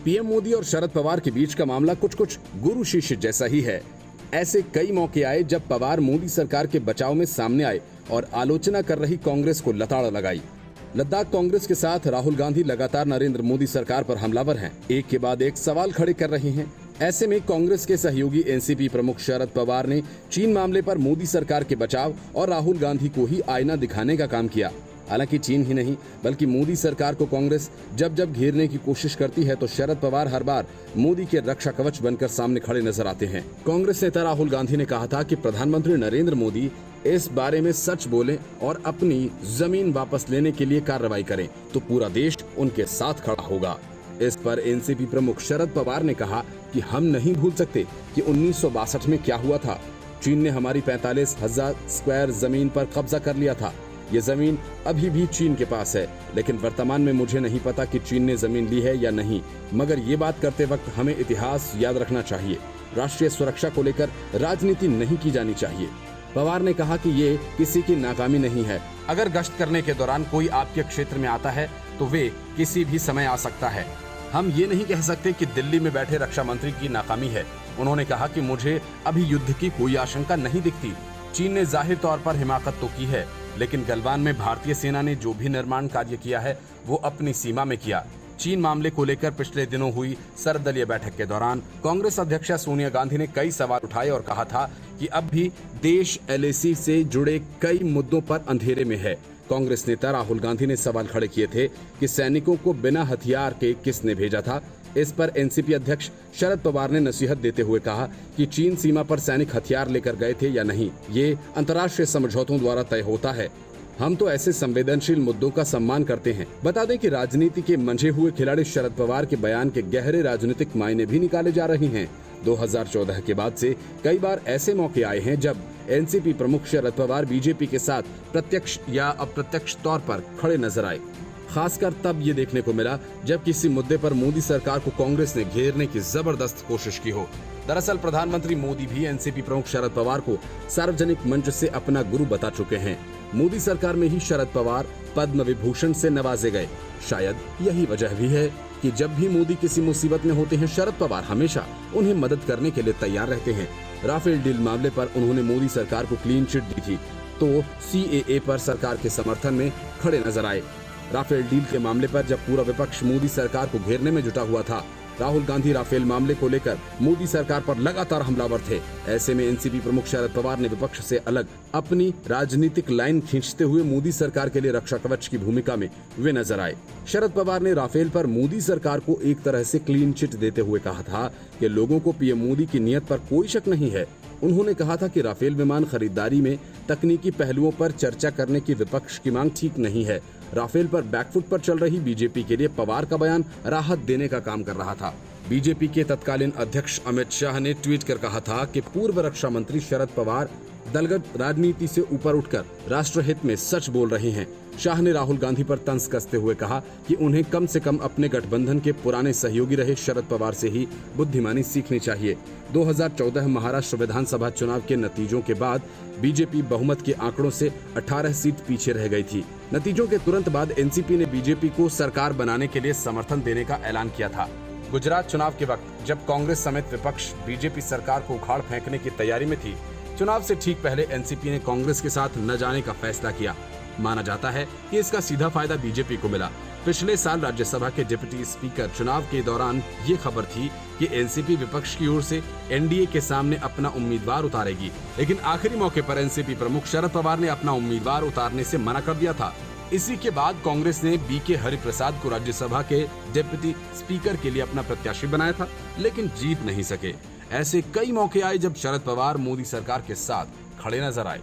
PM Modi और शरद पवार के बीच का मामला कुछ गुरु शिष्य जैसा ही है। ऐसे कई मौके आए जब पवार मोदी सरकार के बचाव में सामने आए और आलोचना कर रही कांग्रेस को लताड़ लगाई। लद्दाख कांग्रेस के साथ राहुल गांधी लगातार नरेंद्र मोदी सरकार पर हमलावर हैं, एक के बाद एक सवाल खड़े कर रहे हैं। ऐसे में कांग्रेस के सहयोगी एनसीपी प्रमुख शरद पवार ने चीन मामले पर मोदी सरकार के बचाव और राहुल गांधी को ही आईना दिखाने का काम किया। हालांकि चीन ही नहीं बल्कि मोदी सरकार को कांग्रेस जब जब घेरने की कोशिश करती है तो शरद पवार हर बार मोदी के रक्षा कवच बनकर सामने खड़े नजर आते हैं। कांग्रेस नेता राहुल गांधी ने कहा था कि प्रधानमंत्री नरेंद्र मोदी इस बारे में सच बोलें और अपनी जमीन वापस लेने के लिए कार्रवाई करें तो पूरा देश उनके साथ खड़ा होगा। इस पर एनसीपी प्रमुख शरद पवार ने कहा कि हम नहीं भूल सकते कि 1962 में क्या हुआ था। चीन ने हमारी 45,000 स्क्वायर जमीन पर कब्जा कर लिया था। ये जमीन अभी भी चीन के पास है, लेकिन वर्तमान में मुझे नहीं पता कि चीन ने जमीन ली है या नहीं, मगर ये बात करते वक्त हमें इतिहास याद रखना चाहिए। राष्ट्रीय सुरक्षा को लेकर राजनीति नहीं की जानी चाहिए। पवार ने कहा कि ये किसी की नाकामी नहीं है। अगर गश्त करने के दौरान कोई आपके क्षेत्र में आता है तो वे किसी भी समय आ सकता है। हम ये नहीं कह सकते कि दिल्ली में बैठे रक्षा मंत्री की नाकामी है। उन्होंने कहा कि मुझे अभी युद्ध की कोई आशंका नहीं दिखती। चीन ने जाहिर तौर पर हिमाकत तो की है, लेकिन गलवान में भारतीय सेना ने जो भी निर्माण कार्य किया है वो अपनी सीमा में किया। चीन मामले को लेकर पिछले दिनों हुई सर्वदलीय बैठक के दौरान कांग्रेस अध्यक्ष सोनिया गांधी ने कई सवाल उठाए और कहा था कि अब भी देश एलएसी से जुड़े कई मुद्दों पर अंधेरे में है। कांग्रेस नेता राहुल गांधी ने सवाल खड़े किए थे कि सैनिकों को बिना हथियार के किसने भेजा था। इस पर एनसीपी अध्यक्ष शरद पवार ने नसीहत देते हुए कहा कि चीन सीमा पर सैनिक हथियार लेकर गए थे या नहीं, ये अंतर्राष्ट्रीय समझौतों द्वारा तय होता है। हम तो ऐसे संवेदनशील मुद्दों का सम्मान करते हैं। बता दें कि राजनीति के मंझे हुए खिलाड़ी शरद पवार के बयान के गहरे राजनीतिक मायने भी निकाले जा रहे हैं। 2014 के बाद से कई बार ऐसे मौके आए हैं जब एनसीपी प्रमुख शरद पवार बीजेपी के साथ प्रत्यक्ष या अप्रत्यक्ष तौर पर खड़े नजर आए। खासकर तब ये देखने को मिला जब किसी मुद्दे पर मोदी सरकार को कांग्रेस ने घेरने की जबरदस्त कोशिश की हो। दरअसल प्रधानमंत्री मोदी भी एनसीपी प्रमुख शरद पवार को सार्वजनिक मंच से अपना गुरु बता चुके हैं। मोदी सरकार में ही शरद पवार पद्म विभूषण से नवाजे गए। शायद यही वजह भी है कि जब भी मोदी किसी मुसीबत में होते हैं, शरद पवार हमेशा उन्हें मदद करने के लिए तैयार रहते हैं। राफेल डील मामले पर उन्होंने मोदी सरकार को क्लीन चिट दी थी तो सीएए पर सरकार के समर्थन में खड़े नजर आए। राफेल डील के मामले पर जब पूरा विपक्ष मोदी सरकार को घेरने में जुटा हुआ था, राहुल गांधी राफेल मामले को लेकर मोदी सरकार पर लगातार हमलावर थे। ऐसे में एनसीपी प्रमुख शरद पवार ने विपक्ष से अलग अपनी राजनीतिक लाइन खींचते हुए मोदी सरकार के लिए रक्षा कवच की भूमिका में वे नजर आए। शरद पवार ने राफेल पर मोदी सरकार को एक तरह से क्लीन चिट देते हुए कहा था कि लोगों को पीएम मोदी की नीयत पर कोई शक नहीं है। उन्होंने कहा था कि राफेल विमान खरीदारी में तकनीकी पहलुओं पर चर्चा करने की विपक्ष की मांग ठीक नहीं है। राफेल पर बैकफुट पर चल रही बीजेपी के लिए पवार का बयान राहत देने का काम कर रहा था। बीजेपी के तत्कालीन अध्यक्ष अमित शाह ने ट्वीट कर कहा था कि पूर्व रक्षा मंत्री शरद पवार दलगत राजनीति से ऊपर उठकर राष्ट्रहित में सच बोल रहे हैं। शाह ने राहुल गांधी पर तंज कसते हुए कहा कि उन्हें कम से कम अपने गठबंधन के पुराने सहयोगी रहे शरद पवार से ही बुद्धिमानी सीखनी चाहिए। 2014 महाराष्ट्र विधानसभा चुनाव के नतीजों के बाद बीजेपी बहुमत के आंकड़ों से 18 सीट पीछे रह गई थी। नतीजों के तुरंत बाद एनसीपी ने बीजेपी को सरकार बनाने के लिए समर्थन देने का ऐलान किया था। गुजरात चुनाव के वक्त जब कांग्रेस समेत विपक्ष बीजेपी सरकार को उखाड़ फेंकने की तैयारी में थी, चुनाव से ठीक पहले एनसीपी ने कांग्रेस के साथ न जाने का फैसला किया। माना जाता है कि इसका सीधा फायदा बीजेपी को मिला। पिछले साल राज्यसभा के डिप्टी स्पीकर चुनाव के दौरान ये खबर थी कि एनसीपी विपक्ष की ओर से एनडीए के सामने अपना उम्मीदवार उतारेगी, लेकिन आखिरी मौके पर एनसीपी प्रमुख शरद पवार ने अपना उम्मीदवार उतारने से मना कर दिया था। इसी के बाद कांग्रेस ने बीके हरिप्रसाद को राज्यसभा के डिप्टी स्पीकर के लिए अपना प्रत्याशी बनाया था, लेकिन जीत नहीं सके। ऐसे कई मौके आए जब शरद पवार मोदी सरकार के साथ खड़े नजर आए।